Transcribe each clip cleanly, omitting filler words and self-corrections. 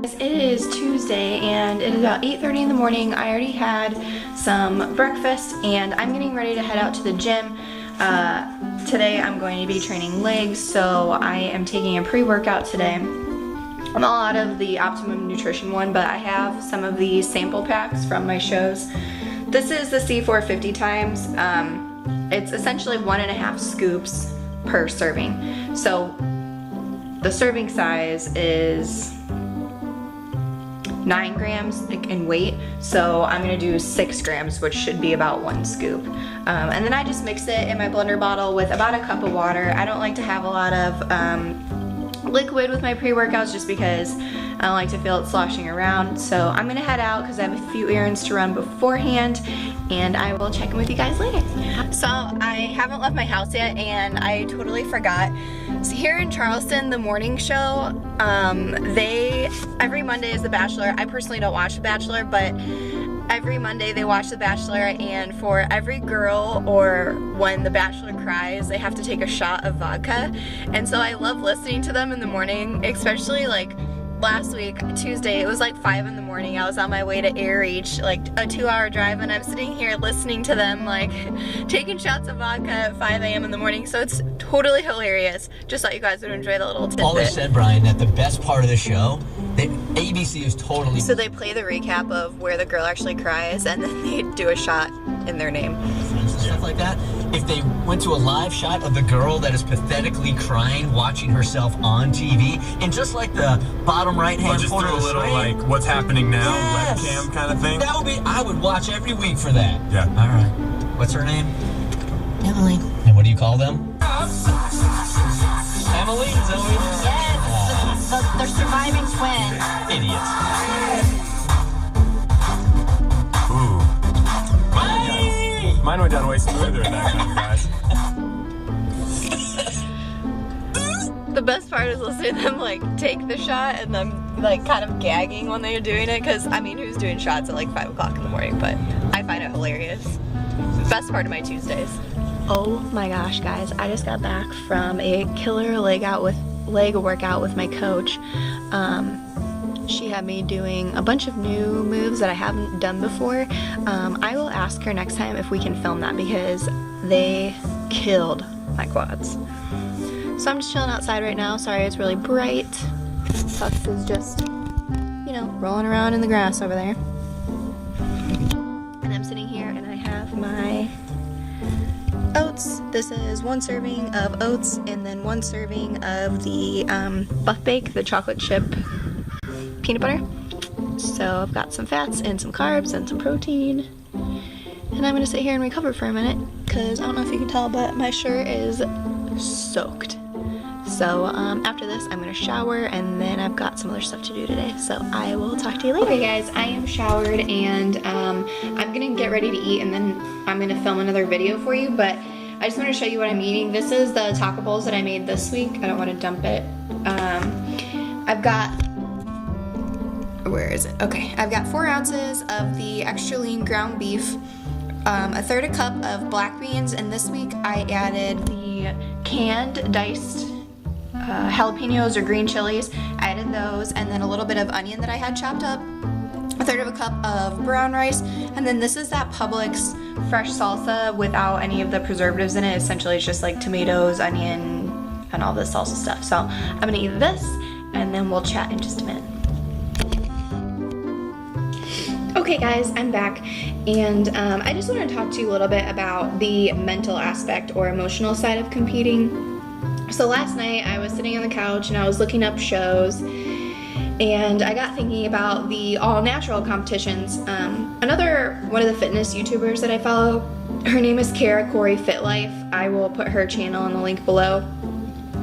It is Tuesday and it is about 8:30 in the morning. I already had some breakfast and I'm getting ready to head out to the gym. Today I'm going to be training legs, so I am taking a pre-workout today. I'm all out of the Optimum Nutrition one, but I have some of the sample packs from my shows. This is the C450 times. It's essentially 1.5 scoops per serving. So the serving size is 9 grams in weight, so I'm gonna do 6 grams, which should be about 1 scoop. And then I just mix it in my blender bottle with about a cup of water. I don't like to have a lot of liquid with my pre-workouts just because I don't like to feel it sloshing around. So I'm gonna head out because I have a few errands to run beforehand, and I will check in with you guys later. So I haven't left my house yet and I totally forgot. So here in Charleston, the morning show, every Monday is The Bachelor. I personally don't watch The Bachelor, but every Monday they watch The Bachelor, and for every girl or when The Bachelor cries, they have to take a shot of vodka. And so I love listening to them in the morning, especially like last week, Tuesday, it was like 5 in the morning. I was on my way to Air Reach, like a 2-hour drive, and I'm sitting here listening to them like taking shots of vodka at 5 a.m. in the morning. So it's totally hilarious. Just thought you guys would enjoy the little tidbit. Always said, Brian, that the best part of the show, ABC is totally... So they play the recap of where the girl actually cries, and then they do a shot in their name. And stuff like that. If they went to a live shot of the girl that is pathetically crying, watching herself on TV, and just like the bottom right-hand corner of the little screen, like what's happening now, yes, webcam kind of thing. That would be, I would watch every week for that. Yeah. All right. What's her name? Emily. And what do you call them? Emily? Is that what it is? Yes, they're surviving twins. Idiots. Ooh. Mine went down way smoother than that time, guys. The best part is listening to them like take the shot and then like kind of gagging when they're doing it, because I mean, who's doing shots at like 5 o'clock in the morning? But I find it hilarious. Best part of my Tuesdays. Oh my gosh, guys, I just got back from a killer leg workout with my coach. She had me doing a bunch of new moves that I haven't done before. I will ask her next time if we can film that because they killed my quads. So I'm just chilling outside right now. Sorry it's really bright. Tux is just, you know, rolling around in the grass over there. And I'm sitting here and I have my oats. This is 1 serving of oats and then 1 serving of the Buff Bake, the chocolate chip peanut butter. So I've got some fats and some carbs and some protein. And I'm gonna sit here and recover for a minute because I don't know if you can tell, but my shirt is soaked. So after this I'm gonna shower and then I've got some other stuff to do today. So I will talk to you later. Okay guys, I am showered and I'm gonna get ready to eat and then I'm gonna film another video for you, but I just want to show you what I'm eating. This is the taco bowls that I made this week. I don't want to dump it. I've got, where is it? Okay, I've got 4 ounces of the extra lean ground beef, a 1/3 cup of black beans, and this week I added the canned diced jalapenos or green chilies. I added those, and then a little bit of onion that I had chopped up, a 1/3 cup of brown rice, and then this is that Publix fresh salsa without any of the preservatives in it. Essentially it's just like tomatoes, onion, and all this salsa stuff. So I'm gonna eat this and then we'll chat in just a minute. Okay guys, I'm back and I just want to talk to you a little bit about the mental aspect or emotional side of competing. So last night I was sitting on the couch and I was looking up shows and I got thinking about the all-natural competitions. Another one of the fitness YouTubers that I follow, her name is Kara Corey Fit Life. I will put her channel in the link below.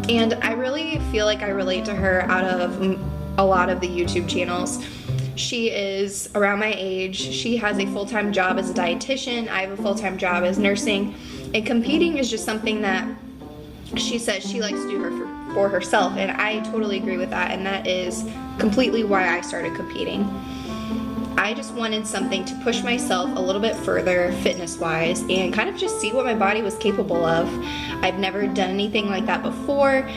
And I really feel like I relate to her out of a lot of the YouTube channels. She is around my age. She has a full-time job as a dietitian. I have a full-time job as nursing. And competing is just something that she says she likes to do for herself, and I totally agree with that, and that is completely why I started competing. I just wanted something to push myself a little bit further fitness-wise and kind of just see what my body was capable of. I've never done anything like that before.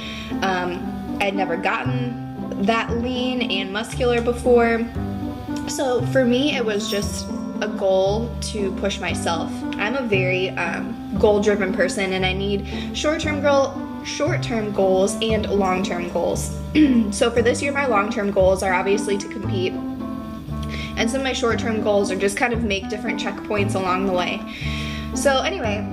I'd never gotten that lean and muscular before. So for me, it was just a goal to push myself. I'm a very goal-driven person, and I need short-term goals and long-term goals. So for this year, my long-term goals are obviously to compete, and some of my short-term goals are just kind of make different checkpoints along the way. So anyway,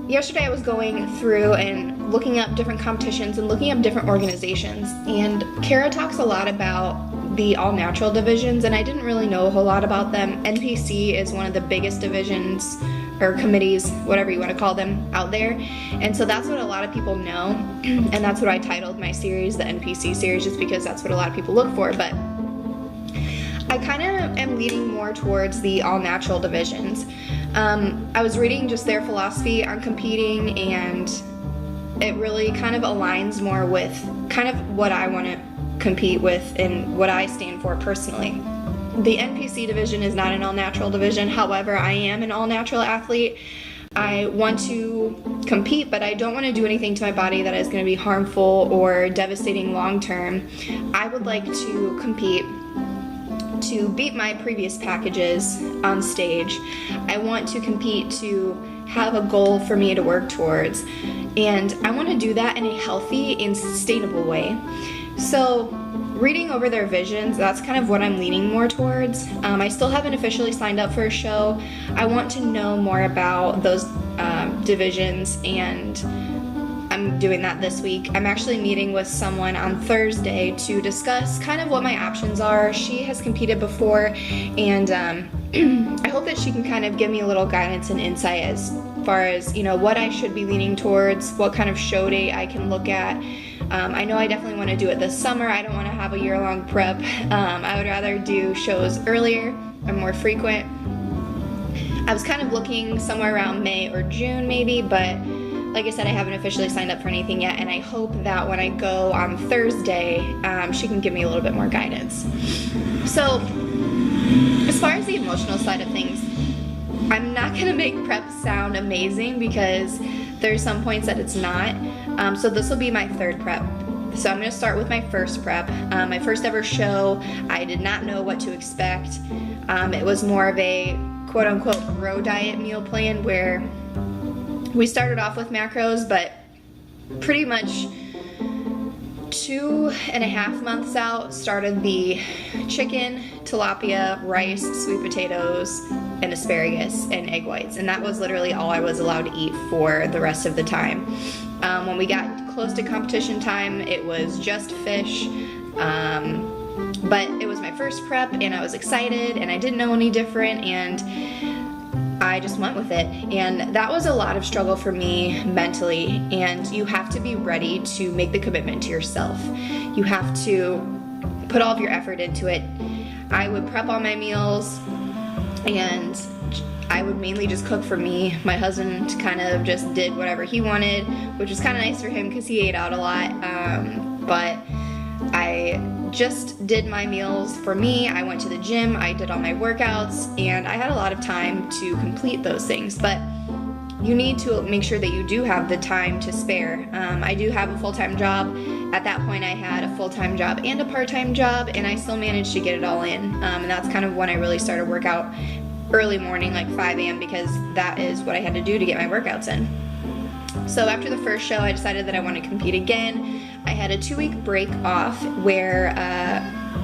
yesterday I was going through and looking up different competitions and looking up different organizations, and Kara talks a lot about the all-natural divisions, and I didn't really know a whole lot about them. NPC is one of the biggest divisions or committees, whatever you want to call them, out there, and so that's what a lot of people know, and that's what I titled my series the NPC series, just because that's what a lot of people look for. But I kind of am leaning more towards the all-natural divisions. I was reading just their philosophy on competing, and it really kind of aligns more with kind of what I want to compete with and what I stand for personally. The NPC division is not an all-natural division. However, I am an all-natural athlete. I want to compete, but I don't want to do anything to my body that is going to be harmful or devastating long-term. I would like to compete to beat my previous packages on stage. I want to compete to have a goal for me to work towards, and I want to do that in a healthy and sustainable way. So reading over their visions, that's kind of what I'm leaning more towards. I still haven't officially signed up for a show. I want to know more about those divisions, and I'm doing that this week. I'm actually meeting with someone on Thursday to discuss kind of what my options are. She has competed before, and I hope that she can kind of give me a little guidance and insight as far as, you know, what I should be leaning towards, what kind of show date I can look at. I know I definitely want to do it this summer. I don't want to have a year-long prep. I would rather do shows earlier and more frequent. I was kind of looking somewhere around May or June maybe, but like I said, I haven't officially signed up for anything yet, and I hope that when I go on Thursday, she can give me a little bit more guidance. So as far as the emotional side of things, I'm not going to make prep sound amazing because there's some points that it's not. So this will be my third prep. So I'm going to start with my first prep. My first ever show, I did not know what to expect. It was more of a quote-unquote bro diet meal plan where we started off with macros, but pretty much 2.5 months out started the chicken, tilapia, rice, sweet potatoes, and asparagus and egg whites, and that was literally all I was allowed to eat for the rest of the time. When we got close to competition time, it was just fish, but it was my first prep, and I was excited, and I didn't know any different, and I just went with it. And that was a lot of struggle for me mentally, and you have to be ready to make the commitment to yourself. You have to put all of your effort into it. I would prep all my meals, and I would mainly just cook for me. My husband kind of just did whatever he wanted, which was kind of nice for him because he ate out a lot, but I just did my meals for me. I went to the gym, I did all my workouts, and I had a lot of time to complete those things. But you need to make sure that you do have the time to spare. I do have a full-time job. At that point I had a full-time job and a part-time job, and I still managed to get it all in. And that's kind of when I really started workout early morning, like 5 a.m., because that is what I had to do to get my workouts in. So after the first show, I decided that I wanted to compete again. I had a 2-week break off where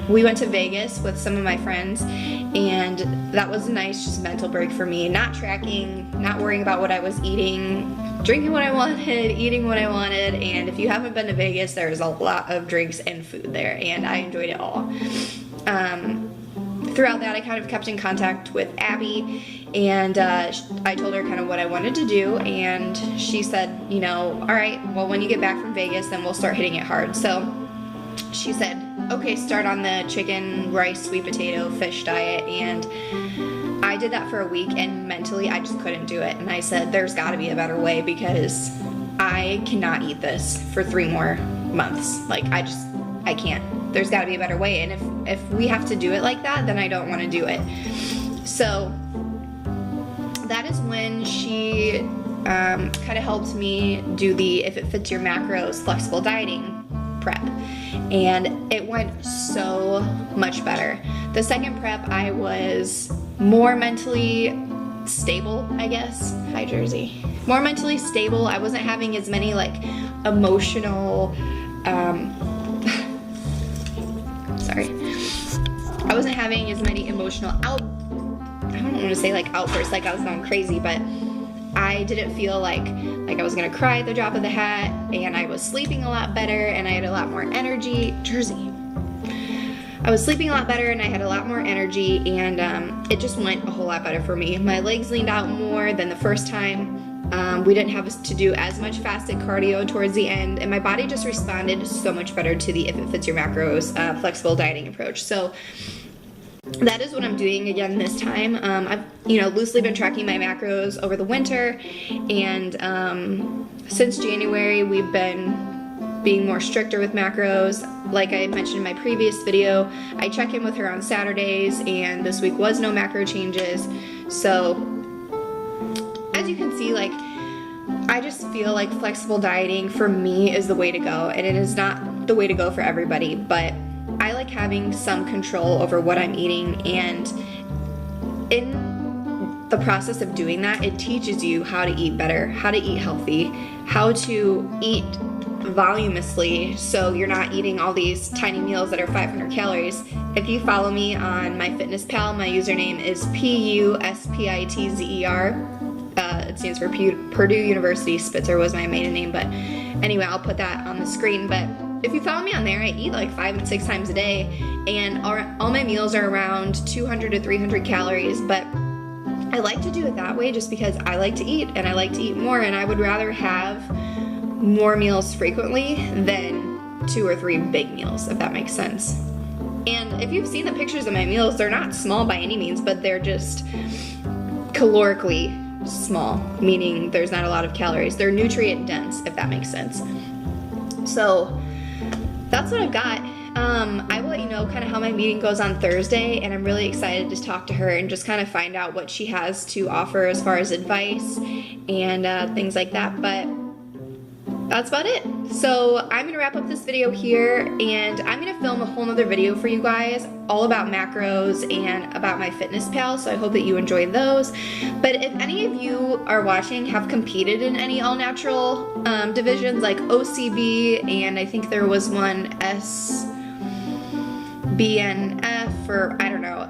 we went to Vegas with some of my friends, and that was a nice just mental break for me. Not tracking, not worrying about what I was eating, drinking what I wanted, eating what I wanted, and if you haven't been to Vegas, there's a lot of drinks and food there, and I enjoyed it all. Throughout that, I kind of kept in contact with Abby, and I told her kind of what I wanted to do, and she said, you know, all right, well, when you get back from Vegas, then we'll start hitting it hard. So she said, okay, start on the chicken, rice, sweet potato, fish diet, and I did that for a week, and mentally I just couldn't do it, and I said, there's got to be a better way, because I cannot eat this for 3 more months. Like, I can't. There's got to be a better way, and if we have to do it like that, then I don't want to do it. So that is when she kind of helped me do the If It Fits Your Macros flexible dieting prep, and it went so much better. The second prep, I was more mentally stable, I guess. Hi, Jersey. More mentally stable. I wasn't having as many like emotional, sorry. I wasn't having as many emotional I don't want to say like outbursts, like I was going crazy, but I didn't feel like I was gonna cry at the drop of the hat, and I was sleeping a lot better, and I had a lot more energy. Jersey. I was sleeping a lot better, and I had a lot more energy, and it just went a whole lot better for me. My legs leaned out more than the first time. We didn't have to do as much fasted cardio towards the end, and my body just responded so much better to the If It Fits Your Macros flexible dieting approach. So that is what I'm doing again this time. I've loosely been tracking my macros over the winter, and since January we've been being more stricter with macros. Like I mentioned in my previous video, I check in with her on Saturdays, and this week was no macro changes. So as you can see, like, I just feel like flexible dieting for me is the way to go, and it is not the way to go for everybody, but I like having some control over what I'm eating, and in the process of doing that, it teaches you how to eat better, how to eat healthy, how to eat voluminously, so you're not eating all these tiny meals that are 500 calories. If you follow me on MyFitnessPal, my username is PUSpitzer. It stands for Purdue University. Spitzer was my maiden name, but anyway, I'll put that on the screen. But if you follow me on there, I eat like 5 and 6 times a day, and all my meals are around 200 to 300 calories, but I like to do it that way just because I like to eat, and I like to eat more, and I would rather have more meals frequently than 2 or 3 big meals, if that makes sense. And if you've seen the pictures of my meals, they're not small by any means, but they're just calorically small, meaning there's not a lot of calories. They're nutrient dense, if that makes sense. So that's what I've got. I will let you know kind of how my meeting goes on Thursday, and I'm really excited to talk to her and just kind of find out what she has to offer as far as advice and things like that. But that's about it. So I'm gonna wrap up this video here, and I'm gonna film a whole nother video for you guys all about macros and about MyFitnessPal, so I hope that you enjoy those. But if any of you are watching have competed in any all-natural divisions like OCB, and I think there was one SBNF, or I don't know.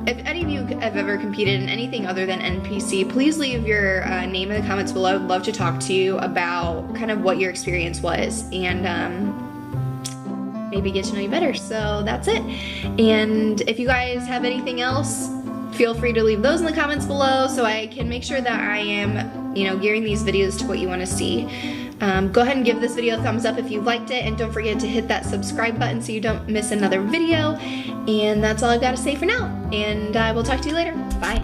If any of you have ever competed in anything other than NPC, please leave your name in the comments below. I would love to talk to you about kind of what your experience was, and maybe get to know you better. So that's it. And if you guys have anything else, feel free to leave those in the comments below so I can make sure that I am, gearing these videos to what you want to see. Go ahead and give this video a thumbs up if you liked it, and don't forget to hit that subscribe button so you don't miss another video. And that's all I've got to say for now, and I will talk to you later. Bye.